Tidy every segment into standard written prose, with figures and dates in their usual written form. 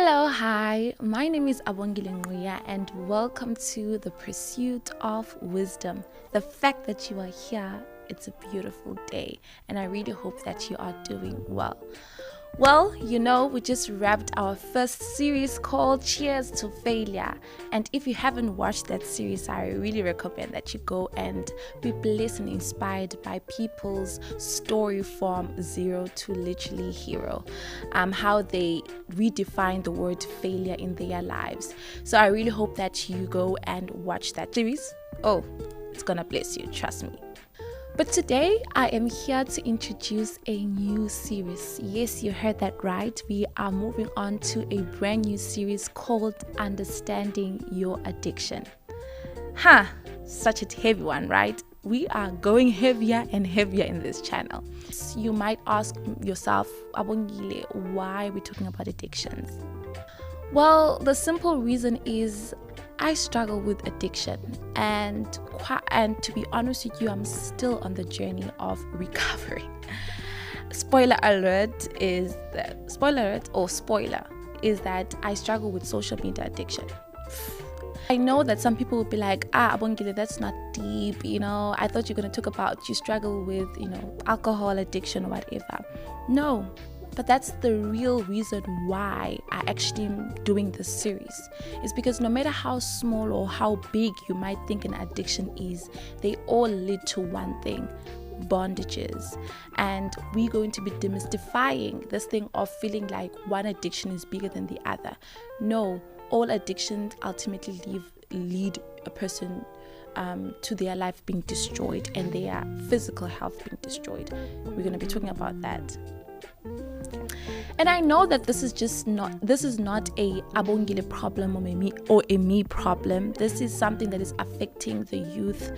Hello, hi, my name is Abongile Nguya and welcome to the pursuit of wisdom. The fact that you are here, it's a beautiful day and I really hope that you are doing well. Well, we just wrapped our first series called Cheers to Failure. And if you haven't watched that series, I really recommend that you go and be blessed and inspired by people's story from zero to literally hero. How they redefine the word failure in their lives. So I really hope that you go and watch that series. Oh, it's gonna bless you, trust me. But today, I am here to introduce a new series. Yes, you heard that right. We are moving on to a brand new series called Understanding Your Addiction. Such a heavy one, right? We are going heavier and heavier in this channel. You might ask yourself, Abongile, why are we talking about addictions? Well, the simple reason is I struggle with addiction, and to be honest with you, I'm still on the journey of recovery. Spoiler is that I struggle with social media addiction. I know that some people will be like, Abongile, that's not deep, I thought you were going to talk about you struggle with, alcohol addiction or whatever. No. But that's the real reason why I actually am doing this series. Is because no matter how small or how big you might think an addiction is, they all lead to one thing: bondages. And we're going to be demystifying this thing of feeling like one addiction is bigger than the other. No, all addictions ultimately lead a person to their life being destroyed and their physical health being destroyed. We're going to be talking about that. And I know that this is not a Abongile problem or a me problem. This is something that is affecting the youth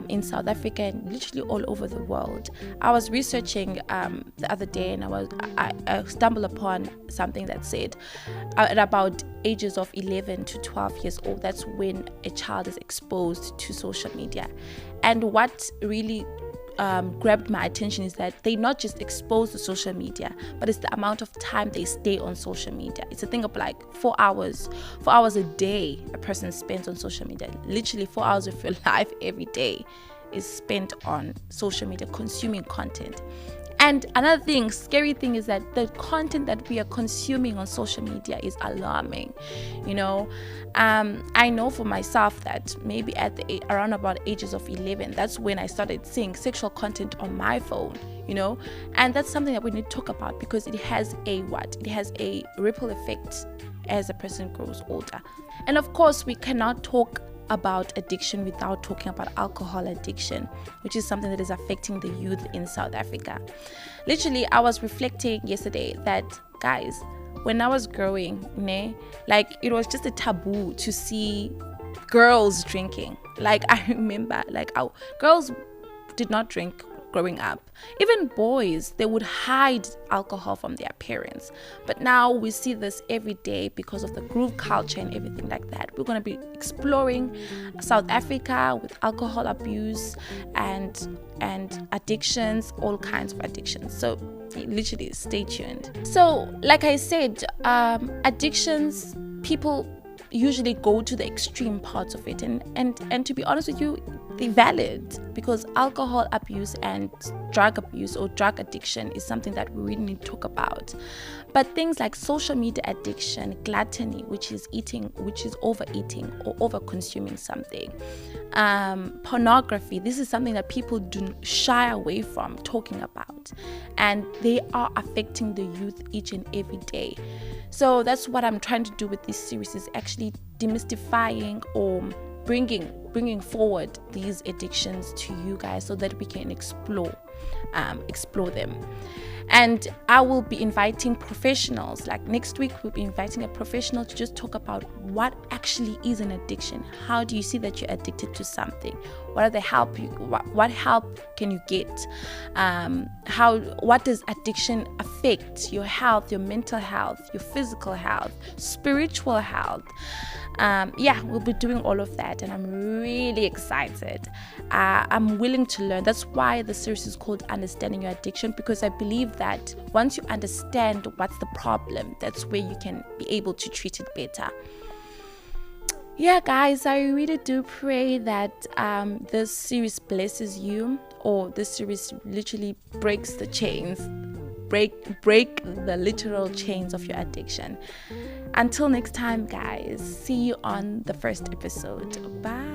in South Africa and literally all over the world. I was researching the other day and I stumbled upon something that said at about ages of 11 to 12 years old, that's when a child is exposed to social media. And what really grabbed my attention is that they not just exposed to social media, but it's the amount of time they stay on social media. It's a thing of like 4 hours a day a person spends on social media. Literally 4 hours of your life every day is spent on social media consuming content. And another scary thing is that the content that we are consuming on social media is alarming. I know for myself that maybe around about ages of 11, that's when I started seeing sexual content on my phone, and that's something that we need to talk about because it has a ripple effect as a person grows older. And of course, we cannot talk about addiction without talking about alcohol addiction, which is something that is affecting the youth in South Africa. Literally, I was reflecting yesterday that, guys, when I was growing, it was just a taboo to see girls drinking. I remember, girls did not drink growing up. Even boys, they would hide alcohol from their parents. But now we see this every day because of the groove culture and everything like that. We're going to be exploring South Africa with alcohol abuse and addictions, all kinds of addictions. So literally stay tuned. So like I said, addictions, people usually go to the extreme parts of it, and to be honest with you, they're valid, because alcohol abuse and drug abuse or drug addiction is something that we really need to talk about. But things like social media addiction, gluttony, which is overeating or over consuming something, pornography, this is something that people do shy away from talking about, and they are affecting the youth each and every day. So that's what I'm trying to do with this series, is actually demystifying or bringing forward these addictions to you guys so that we can explore them. And I will be inviting professionals. Like next week, we'll be inviting a professional to just talk about what actually is an addiction. How do you see that you're addicted to something? What are the help you? What help can you get? What does addiction affect your health, your mental health, your physical health, spiritual health? Yeah, we'll be doing all of that, and I'm really excited. I'm willing to learn. That's why the series is called Understanding Your Addiction, because I believe that once you understand what's the problem, that's where you can be able to treat it better. Yeah, guys, I really do pray that this series blesses you, or this series literally breaks the chains, break the literal chains of your addiction. Until next time, guys, see you on the first episode. Bye.